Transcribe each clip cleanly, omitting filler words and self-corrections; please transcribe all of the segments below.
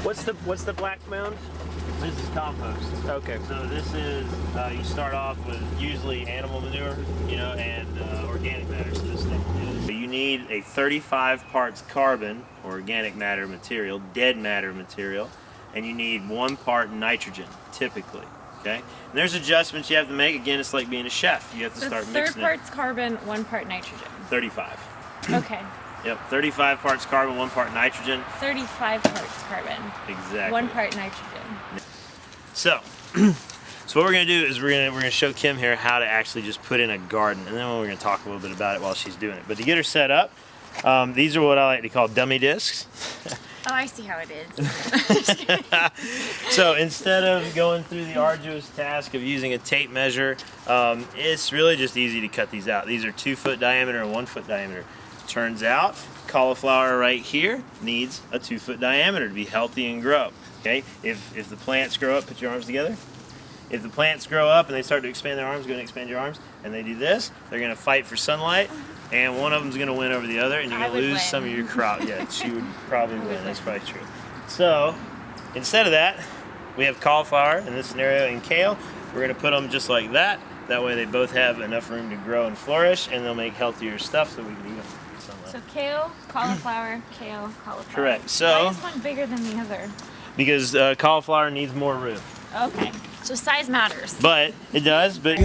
What's the black mound? This is compost. Okay. So this is, you start off with usually animal manure, you know, and organic matter. So this thing is. So you need a 35 parts carbon, or organic matter material, dead matter material, and you need 1 part nitrogen, typically. Okay. And there's adjustments you have to make. Again, it's like being a chef. You have to start mixing it. 3 parts carbon, 1 part nitrogen. 35. Okay. Yep, 35 parts carbon, 1 part nitrogen. 35 parts carbon. Exactly. 1 part nitrogen. So what we're gonna do is we're gonna show Kim here how to actually just put in a garden, and then we're gonna talk a little bit about it while she's doing it. But to get her set up, these are what I like to call dummy discs. Oh, I see how it is. So instead of going through the arduous task of using a tape measure, it's really just easy to cut these out. These are 2 foot diameter and 1 foot diameter. Turns out cauliflower right here needs a 2 foot diameter to be healthy and grow. Okay, if the plants grow up, put your arms together. If the plants grow up and they start to expand their arms, go and expand your arms, and they do this, they're going to fight for sunlight, and one of them's going to win over the other, and you're going to lose some of your crop. Yeah, she would probably win. That's probably true. So instead of that, we have cauliflower in this scenario and kale. We're going to put them just like that. That way they both have enough room to grow and flourish, and they'll make healthier stuff so we can eat them. So kale, cauliflower, kale, cauliflower. Correct. So why is one bigger than the other? Because cauliflower needs more room. Okay. So size matters. But it does. But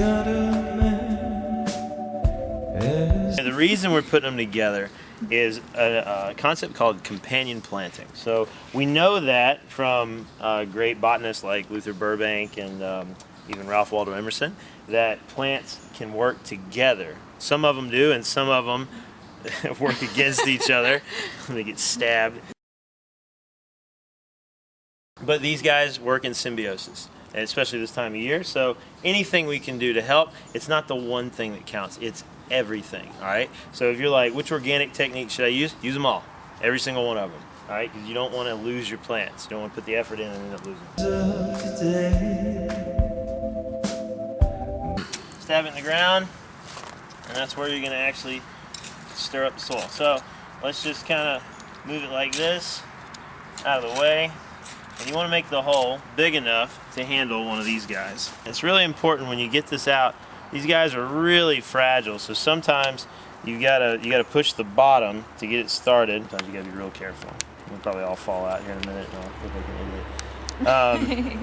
the reason we're putting them together is a concept called companion planting. So we know that from great botanists like Luther Burbank and even Ralph Waldo Emerson, that plants can work together. Some of them do, and some of them work against each other. They get stabbed. But these guys work in symbiosis, and especially this time of year. So anything we can do to help, it's not the one thing that counts, it's everything, all right? So if you're like, which organic technique should I use? Use them all, every single one of them, all right? Because you don't want to lose your plants. You don't want to put the effort in and end up losing them. Stab it in the ground, and that's where you're going to actually stir up the soil. So let's just kind of move it like this, out of the way. And you want to make the hole big enough to handle one of these guys. It's really important when you get this out. These guys are really fragile, so sometimes you gotta push the bottom to get it started. Sometimes you gotta be real careful. We'll probably all fall out here in a minute, and I'll look like an idiot.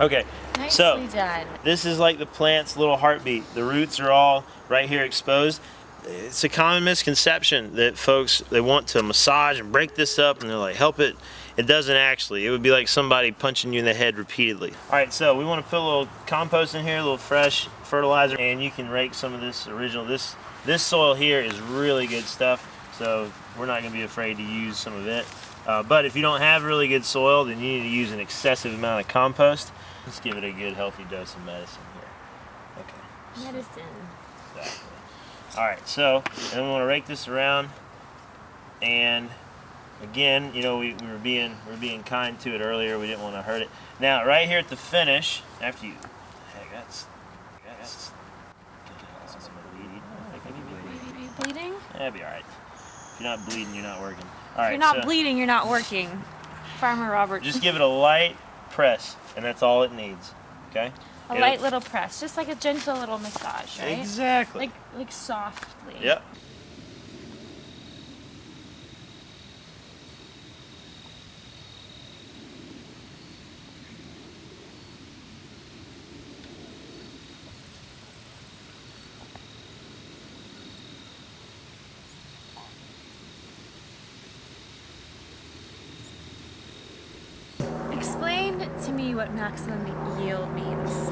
Okay, so done. This is like the plant's little heartbeat. The roots are all right here exposed. It's a common misconception that folks, they want to massage and break this up, and they're like, help it. It doesn't actually. It would be like somebody punching you in the head repeatedly. All right, so we want to put a little compost in here, a little fresh fertilizer, and you can rake some of this original. This soil here is really good stuff, so we're not going to be afraid to use some of it. But if you don't have really good soil, then you need to use an excessive amount of compost. Let's give it a good healthy dose of medicine here. Okay. Medicine. Exactly. All right, so then we want to rake this around, and again, you know, we were being kind to it earlier. We didn't want to hurt it. Now, right here at the finish, after you, that's Are you bleeding? That'd be all right. If you're not bleeding, you're not working. All right. If you're not bleeding, you're not working. Farmer Robert. Just give it a light press, and that's all it needs. Okay. A light little press, just like a gentle little massage, right? Exactly. Like softly. Yep. Explain to me what maximum yield means.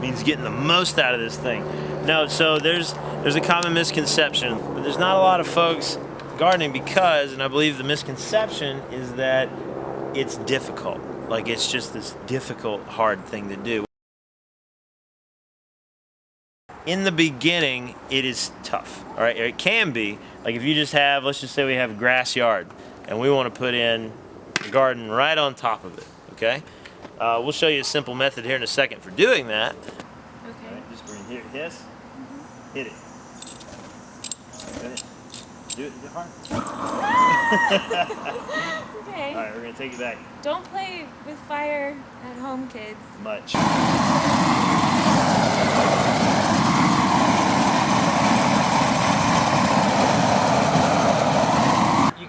Means getting the most out of this thing. No, so there's a common misconception, but there's not a lot of folks gardening because, and I believe the misconception is that it's difficult. Like it's just this difficult, hard thing to do. In the beginning, it is tough, all right? It can be, like if you just have, let's just say we have a grass yard, and we want to put in a garden right on top of it, okay? We'll show you a simple method here in a second for doing that. Okay. Right, just bring here, this, hit it. Go ahead. Do it hard. Okay. All right, we're gonna take it back. Don't play with fire at home, kids. Much.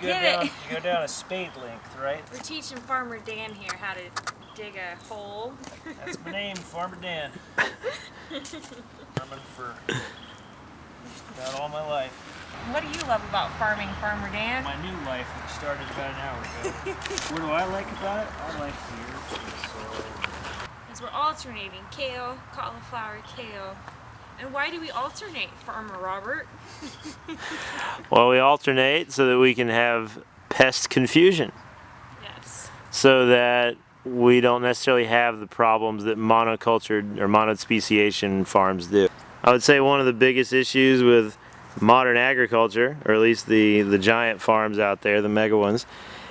You go down a spade length, right? We're teaching Farmer Dan here how to dig a hole. That's my name, Farmer Dan. Farming for just about all my life. What do you love about farming, Farmer Dan? My new life, which started about an hour ago. What do I like about it? I like the earth and the soil. Because we're alternating kale, cauliflower, kale. And why do we alternate, Farmer Robert? Well, we alternate so that we can have pest confusion. Yes. So that we don't necessarily have the problems that monocultured or monospeciation farms do. I would say one of the biggest issues with modern agriculture, or at least the giant farms out there, the mega ones,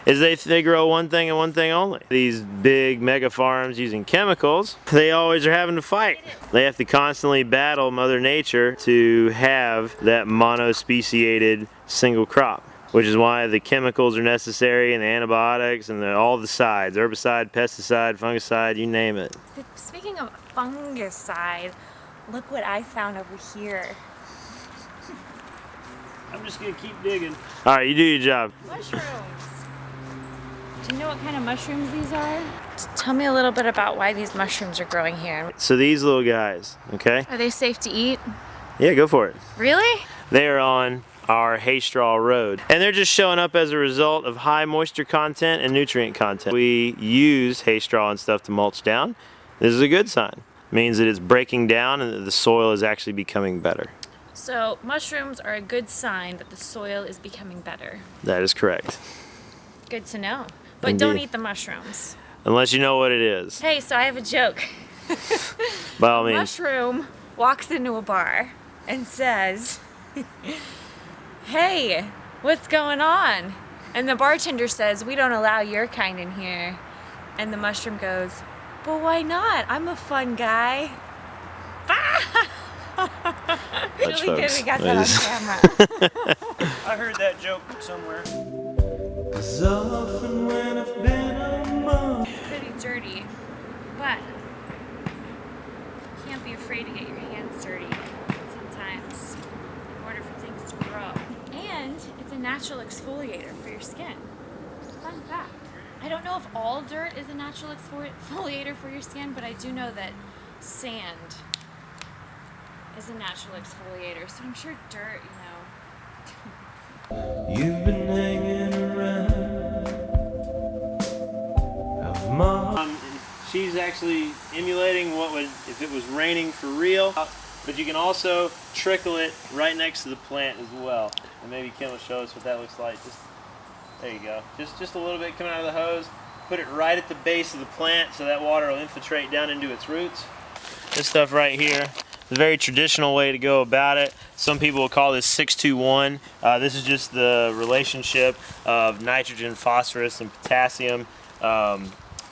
is they grow one thing and one thing only. These big mega farms using chemicals, they always are having to fight. They have to constantly battle Mother Nature to have that monospeciated single crop, which is why the chemicals are necessary and the antibiotics and all the sides, herbicide, pesticide, fungicide, you name it. Speaking of fungicide, look what I found over here. I'm just gonna keep digging. All right, you do your job. Mushrooms. Do you know what kind of mushrooms these are? Tell me a little bit about why these mushrooms are growing here. So these little guys, okay? Are they safe to eat? Yeah, go for it. Really? They are on our hay straw road. And they're just showing up as a result of high moisture content and nutrient content. We use hay straw and stuff to mulch down. This is a good sign. It means that it's breaking down and that the soil is actually becoming better. So mushrooms are a good sign that the soil is becoming better. That is correct. Good to know. But Indeed. don't eat the mushrooms. Unless you know what it is. Hey, so I have a joke. By all means. Mushroom walks into a bar and says, "Hey, what's going on?" And the bartender says, "We don't allow your kind in here." And the mushroom goes, "But why not? I'm a fun guy." Touch, Really good, folks. we got That that is- on camera. I heard that joke somewhere. It's pretty dirty, but you can't be afraid to get your hands dirty sometimes in order for things to grow. And it's a natural exfoliator for your skin. Fun fact. I don't know if all dirt is a natural exfoliator for your skin, but I do know that sand is a natural exfoliator, so I'm sure dirt, You've been hanging around of my She's actually emulating what would if it was raining for real, but you can also trickle it right next to the plant as well. And maybe Kim will show us what that looks like. There you go. Just a little bit coming out of the hose. Put it right at the base of the plant so that water will infiltrate down into its roots. This stuff right here is a very traditional way to go about it. Some people will call this 6-2-1. This is just the relationship of nitrogen, phosphorus, and potassium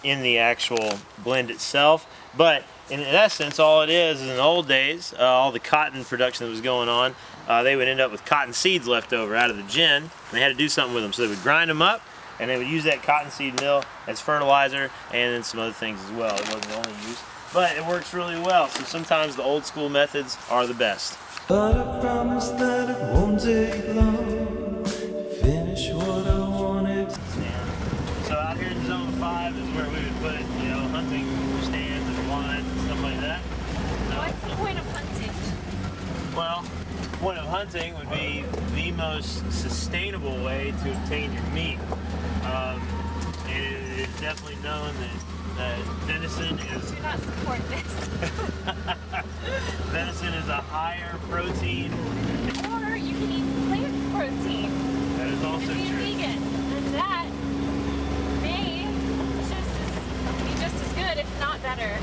in the actual blend itself. But in essence, all it is in the old days, all the cotton production that was going on, they would end up with cotton seeds left over out of the gin, and they had to do something with them. So they would grind them up, and they would use that cottonseed meal as fertilizer, and then some other things as well. It wasn't the only use, but it works really well. So sometimes the old school methods are the best. But I promise that it won't take long to finish what I wanted. So out here in Zone 5 is where we would put, hunting stands and blinds and stuff like that. What's the point of hunting? Well, the point of hunting would be the most sustainable way to obtain your meat. And it's definitely known that venison is Do not support this. venison is a higher protein. Or you can eat plant protein That is also and be true. vegan. And that may be just as good, if not better.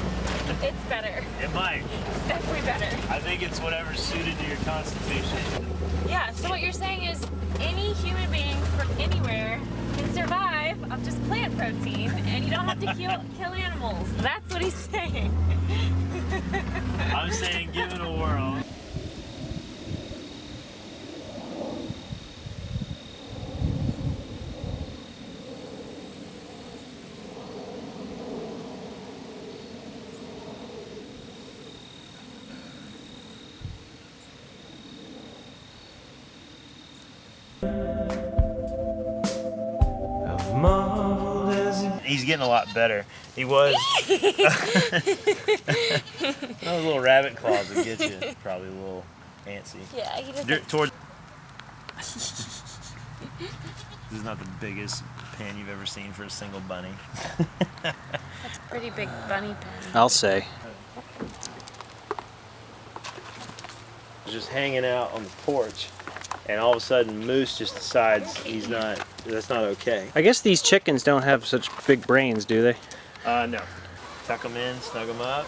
It's better. It might. It's definitely better. I think it's whatever's suited to your constitution. Yeah, so what you're saying is any human being from anywhere can survive off just plant protein and you don't have to kill animals. That's what he's saying. I'm saying give it a whirl. He's getting a lot better. He was. Those little rabbit claws would get you. Probably a little antsy. Yeah, he doesn't. This is not the biggest pen you've ever seen for a single bunny. That's a pretty big bunny pen. I'll say. Just hanging out on the porch, and all of a sudden Moose just decides that's not okay. I guess these chickens don't have such big brains, do they? No. Tuck them in, snug them up.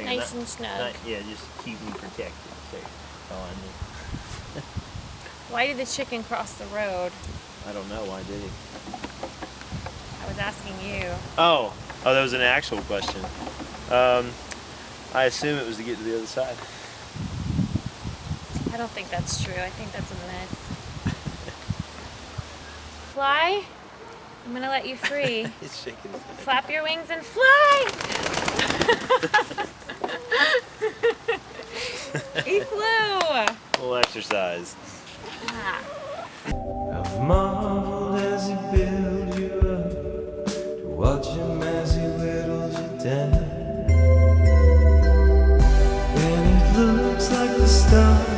Nice and snug. Yeah, just keep them protected. There. Oh, I knew. Why did the chicken cross the road? I don't know. Why did he? I was asking you. Oh, that was an actual question. I assume it was to get to the other side. I don't think that's true. I think that's a myth. Fly? I'm gonna let you free. He's shaking his head. Flap your wings and fly! He flew! A little exercise. Ah. I've marveled as he built you up, to watch him as he whittles you down. And it looks like the stars